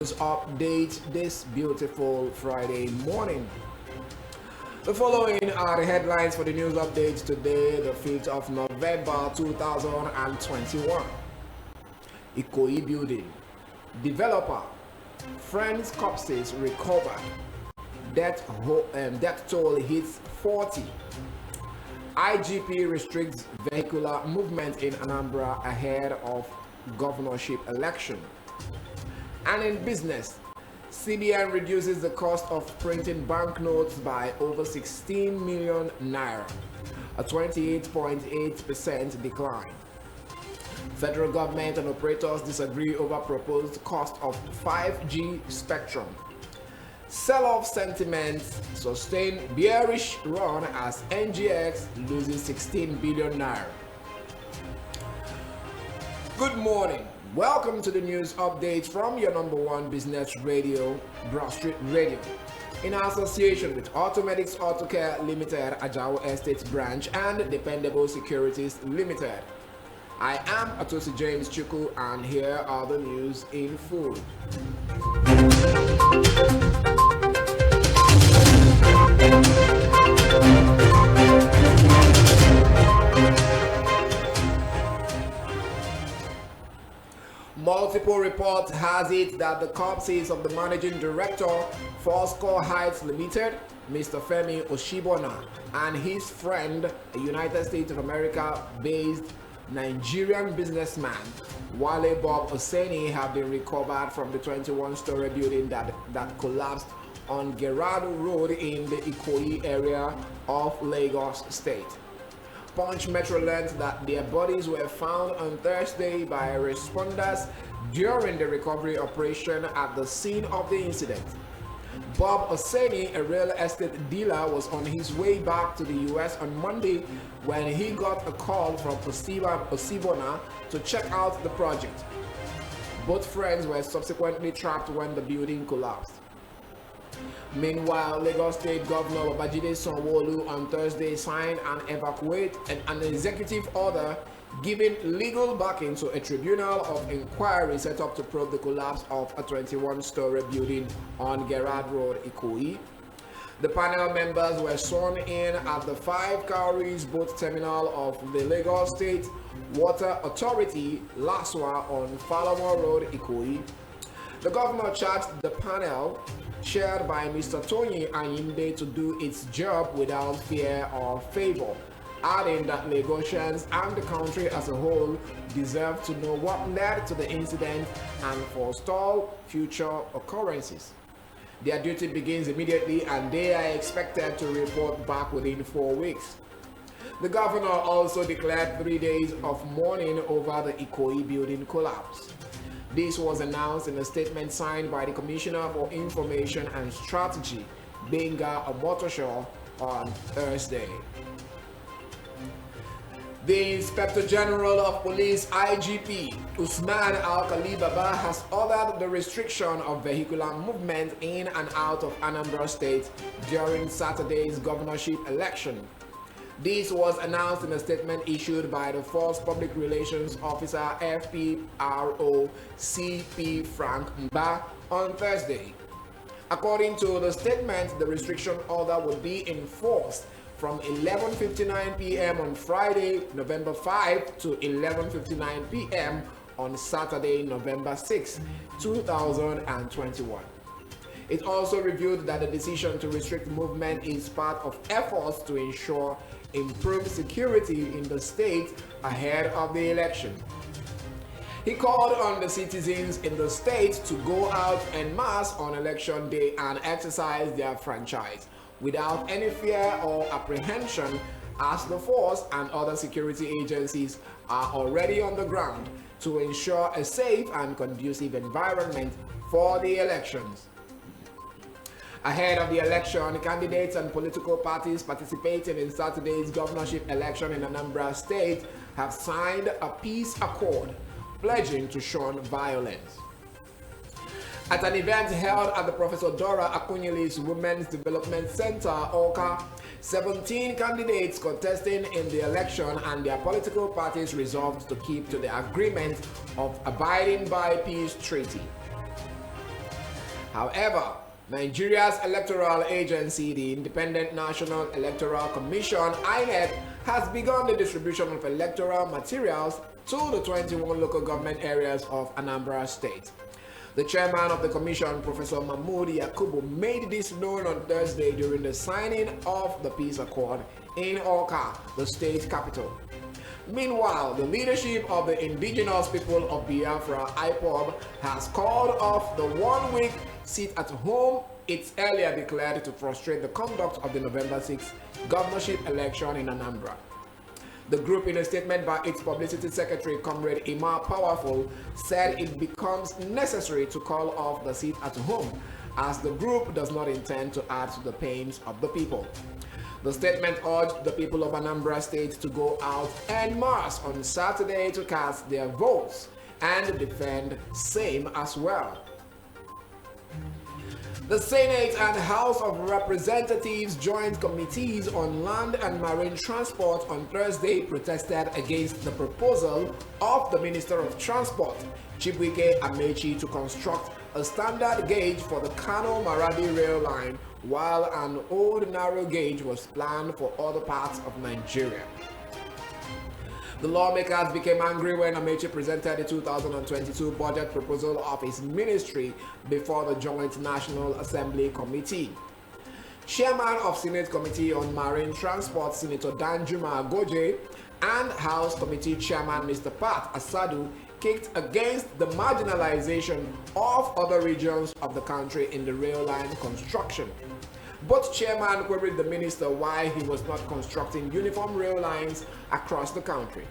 Update this beautiful Friday morning. The following are the headlines for the news updates today, the 5th of November 2021. Ikoyi building. Developer. Friends corpses recovered. Death toll hits 40. IGP restricts vehicular movement in Anambra ahead of governorship election. And in business, CBN reduces the cost of printing banknotes by over 16 million naira, a 28.8% decline. Federal government and operators disagree over proposed cost of 5G spectrum. Sell-off sentiments sustain bearish run as NGX loses 16 billion naira. Good morning. Welcome to the news update from your number one business radio, Broad Street Radio, in association with Automedics Autocare Limited, Ajao Estates Branch, and Dependable Securities Limited. I am Atosi James Chuku, and here are the news in full. Multiple reports has it that the corpses of the managing director, Fourscore Heights Limited, Mr. Femi Oshibona, and his friend, a United States of America-based Nigerian businessman, Wale Bob Oseni, have been recovered from the 21-story building that collapsed on Gerardo Road in the Ikoyi area of Lagos State. Punch Metro learned that their bodies were found on Thursday by responders during the recovery operation at the scene of the incident. Bob Oseni, a real estate dealer, was on his way back to the US on Monday when he got a call from Osibona to check out the project. Both friends were subsequently trapped when the building collapsed. Meanwhile, Lagos State Governor Babajide Sanwo-Olu on Thursday signed an executive order giving legal backing to a tribunal of inquiry set up to probe the collapse of a 21-story building on Gerard Road, Ikoyi. The panel members were sworn in at the 5 Cowries boat terminal of the Lagos State Water Authority, LASWA, on Falomo Road, Ikoyi. The governor charged the panel, chaired by Mr. Tony Ayinde, to do its job without fear or favor, adding that Lagosians and the country as a whole deserve to know what led to the incident and forestall future occurrences. Their duty begins immediately and they are expected to report back within 4 weeks. The governor also declared 3 days of mourning over the Ikoyi building collapse. This was announced in a statement signed by the Commissioner for Information and Strategy, Benga Omotosho, on Thursday. The Inspector General of Police, IGP, Usman Al-Khali Baba, has ordered the restriction of vehicular movement in and out of Anambra State during Saturday's governorship election. This was announced in a statement issued by the Force Public Relations Officer FPRO CP Frank Mba on Thursday. According to the statement, the restriction order would be enforced from 11:59 p.m. on Friday, November 5 to 11:59 p.m. on Saturday, November 6, 2021. It also revealed that the decision to restrict movement is part of efforts to ensure improved security in the state ahead of the election. He called on the citizens in the state to go out en masse on election day and exercise their franchise without any fear or apprehension, as the force and other security agencies are already on the ground to ensure a safe and conducive environment for the elections. Ahead of the election, candidates and political parties participating in Saturday's governorship election in Anambra State have signed a peace accord, pledging to shun violence. At an event held at the Professor Dora Akunyili's Women's Development Center, Awka, 17 candidates contesting in the election and their political parties resolved to keep to the agreement of abiding by peace treaty. However, Nigeria's electoral agency, the Independent National Electoral Commission, INEC, has begun the distribution of electoral materials to the 21 local government areas of Anambra State. The chairman of the commission, Professor Mahmood Yakubu, made this known on Thursday during the signing of the peace accord in Awka, the state capital. Meanwhile, the leadership of the indigenous people of Biafra, IPOB, has called off the one-week sit-at-home it earlier declared to frustrate the conduct of the November 6 governorship election in Anambra. The group, in a statement by its publicity secretary, Comrade Imar Powerful, said it becomes necessary to call off the sit-at-home as the group does not intend to add to the pains of the people. The statement urged the people of Anambra State to go out en masse on Saturday to cast their votes and defend same as well. The Senate and House of Representatives Joint Committees on Land and Marine Transport on Thursday protested against the proposal of the Minister of Transport, Chibuike Amechi, to construct a standard gauge for the Kano-Maradi rail line, while an old narrow gauge was planned for other parts of Nigeria. The lawmakers became angry when Amechi presented the 2022 budget proposal of his ministry before the Joint National Assembly Committee. Chairman of Senate Committee on Marine Transport, Senator Danjuma Agoje, and House Committee Chairman Mr. Pat Asadu kicked against the marginalization of other regions of the country in the rail line construction. Both chairmen queried the minister why he was not constructing uniform rail lines across the country.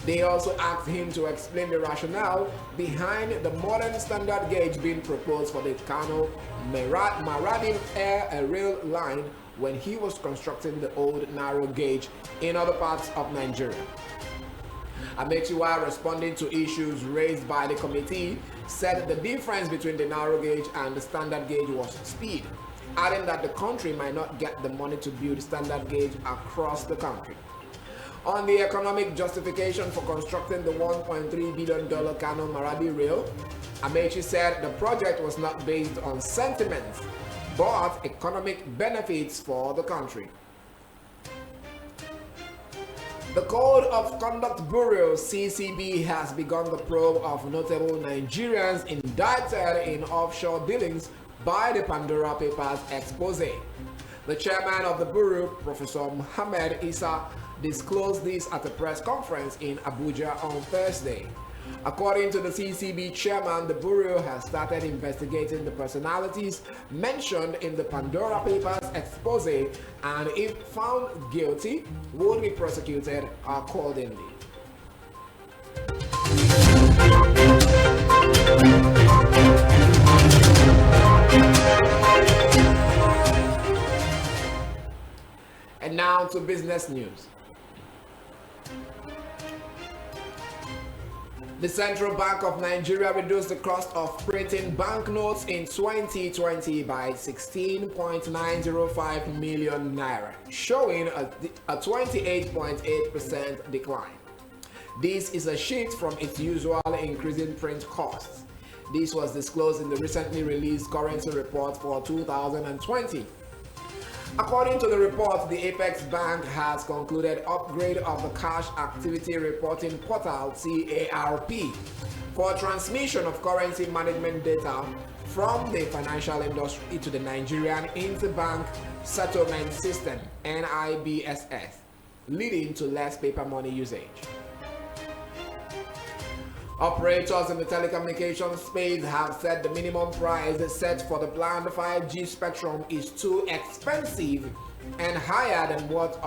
They also asked him to explain the rationale behind the modern standard gauge being proposed for the Kano-Maradi rail line when he was constructing the old narrow gauge in other parts of Nigeria. Amechi, while responding to issues raised by the committee, said the difference between the narrow gauge and the standard gauge was speed, adding that the country might not get the money to build standard gauge across the country. On the economic justification for constructing the $1.3 billion Kano-Maradi rail, Amechi said the project was not based on sentiments, but economic benefits for the country. The Code of Conduct Bureau, CCB, has begun the probe of notable Nigerians indicted in offshore dealings by the Pandora Papers expose. The chairman of the Bureau, Professor Mohammed Issa, disclosed this at a press conference in Abuja on Thursday. According to the CCB chairman, the Bureau has started investigating the personalities mentioned in the Pandora Papers expose and, if found guilty, would be prosecuted accordingly. And now to business news. The Central Bank of Nigeria reduced the cost of printing banknotes in 2020 by 16.905 million naira, showing a 28.8% decline. This is a shift from its usual increase in print costs. This was disclosed in the recently released currency report for 2020. According to the report, the Apex Bank has concluded upgrade of the Cash Activity Reporting Portal (CARP) for transmission of currency management data from the financial industry to the Nigerian Interbank Settlement System (NIBSS), leading to less paper money usage. Operators in the telecommunications space have said the minimum price set for the planned 5G spectrum is too expensive and higher than what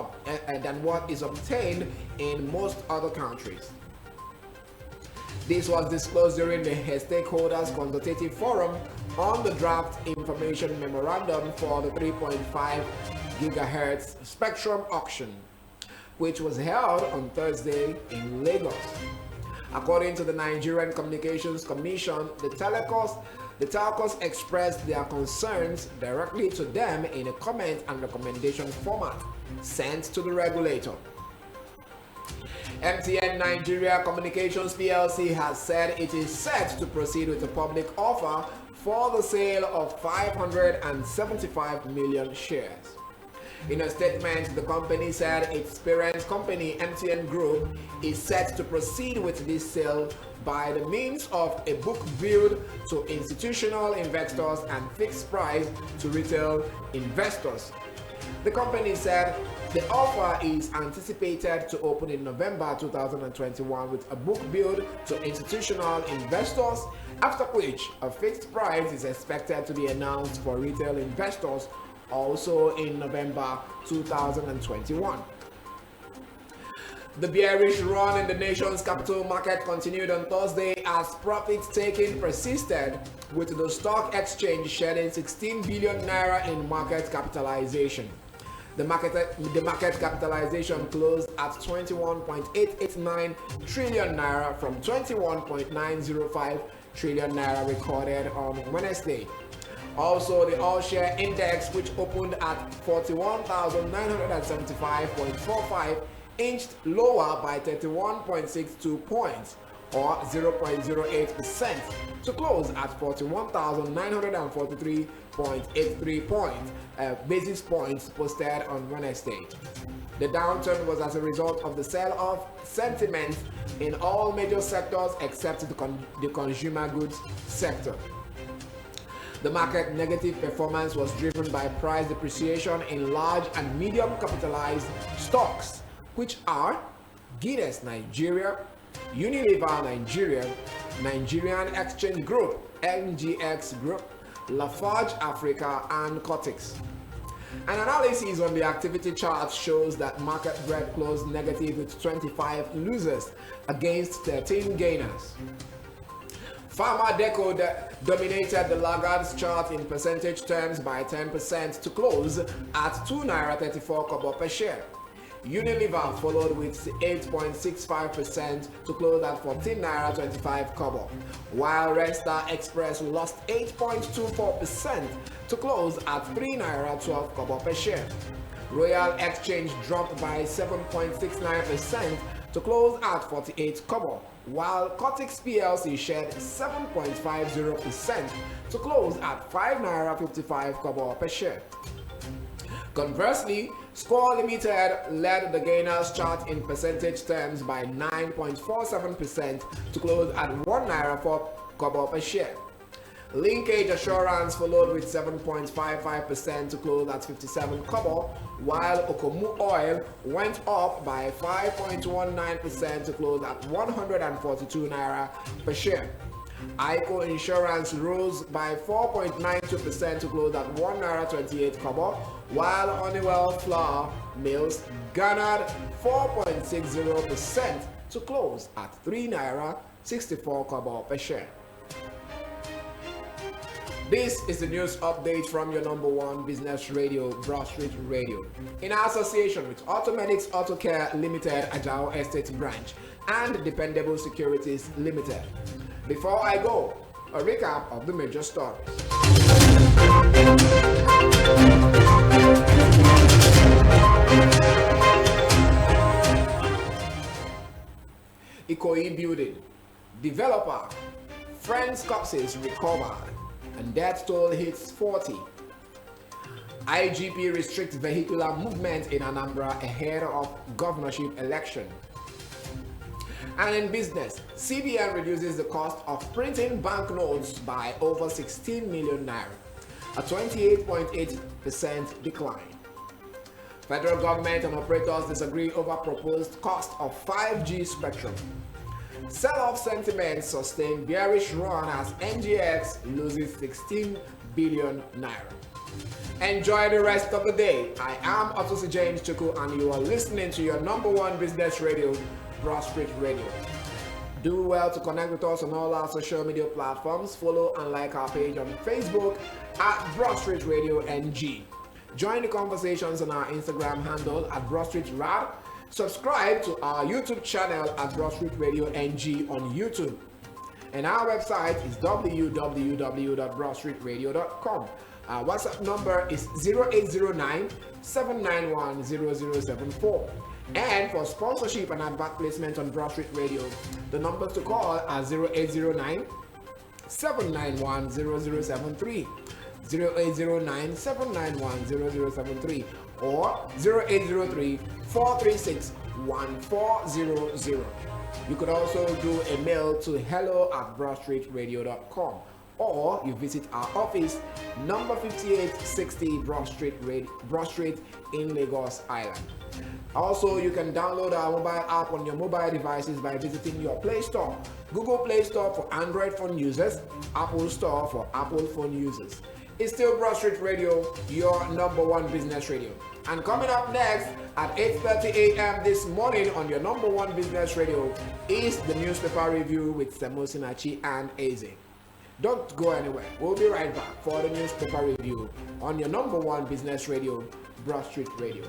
is obtained in most other countries. This was disclosed during the Stakeholders Consultative Forum on the draft information memorandum for the 3.5 GHz spectrum auction, which was held on Thursday in Lagos. According to the Nigerian Communications Commission, the telcos expressed their concerns directly to them in a comment and recommendation format sent to the regulator. MTN Nigeria Communications PLC has said it is set to proceed with a public offer for the sale of 575 million shares. In a statement, the company said its parent company, MTN Group, is set to proceed with this sale by the means of a book build to institutional investors and fixed price to retail investors. The company said the offer is anticipated to open in November 2021 with a book build to institutional investors, after which a fixed price is expected to be announced for retail investors also in November 2021. The bearish run in the nation's capital market continued on Thursday as profit-taking persisted, with the stock exchange shedding 16 billion naira in market capitalization. The market capitalization closed at 21.889 trillion naira from 21.905 trillion naira recorded on Wednesday. Also, the all-share index, which opened at 41,975.45, inched lower by 31.62 points, or 0.08%, to close at 41,943.83 basis points posted on Wednesday. The downturn was as a result of the sell-off sentiment in all major sectors except the consumer goods sector. The market negative performance was driven by price depreciation in large and medium capitalized stocks, which are Guinness Nigeria, Unilever Nigeria, Nigerian Exchange Group, NGX Group, Lafarge Africa, and Cortex. An analysis on the activity chart shows that market breadth closed negative with 25 losers against 13 gainers. Pharma Deco dominated the laggards chart in percentage terms by 10% to close at 2 naira 34 kobo per share. Unilever followed with 8.65% to close at 14 naira 25 kobo, while Red Star Express lost 8.24% to close at 3 naira 12 kobo per share. Royal Exchange dropped by 7.69% to close at 48 kobo, while Cortex PLC shed 7.50% to close at 5 naira 55 kobo per share. Conversely, Score Limited led the gainers chart in percentage terms by 9.47% to close at 1 naira 4 kobo per share. Linkage Assurance followed with 7.55% to close at 57 kobo, while Okomu Oil went up by 5.19% to close at 142 naira per share. ICO Insurance rose by 4.92% to close at 1 naira 28 kobo, while Honeywell Flour Mills garnered 4.60% to close at 3 naira 64 kobo per share. This is the news update from your number one business radio, Broad Street Radio, in association with Automedics Auto Care Limited, Ajao Estate Branch, and Dependable Securities Limited. Before I go, a recap of the major stories. Ikoyi Building, developer, friends' corpses recovered, and death toll hits 40. IGP restricts vehicular movement in Anambra ahead of governorship election. And in business, CBN reduces the cost of printing banknotes by over 16 million naira, a 28.8% decline. Federal government and operators disagree over proposed cost of 5G spectrum. Sell-off sentiment sustained bearish run as NGX loses 16 billion naira. Enjoy the rest of the day. I am Otosi James Chuku, and you are listening to your number one business radio, Broad Street Radio. Do well to connect with us on all our social media platforms. Follow and like our page on Facebook at Broad Street Radio NG. Join the conversations on our Instagram handle at Broad Street Rad. Subscribe to our YouTube channel at Broad Street Radio NG on YouTube. And our website is www.broadstreetradio.com. Our WhatsApp number is 0809-791-0074. And for sponsorship and advert placement on Broad Street Radio, the numbers to call are 0809 791-0073, 0809-791-0073, or 0803-436-1400. You could also do a mail to hello@broadstreetradio.com, or you visit our office, number 5860 Broad Street in Lagos Island. Also, you can download our mobile app on your mobile devices by visiting your Play Store, Google Play Store for Android phone users, Apple Store for Apple phone users. It's still Broad Street Radio, your number one business radio. And coming up next at 8:30 a.m. this morning on your number one business radio is the newspaper review with Semo Sinachi and Eze. Don't go anywhere. We'll be right back for the newspaper review on your number one business radio, Broad Street Radio.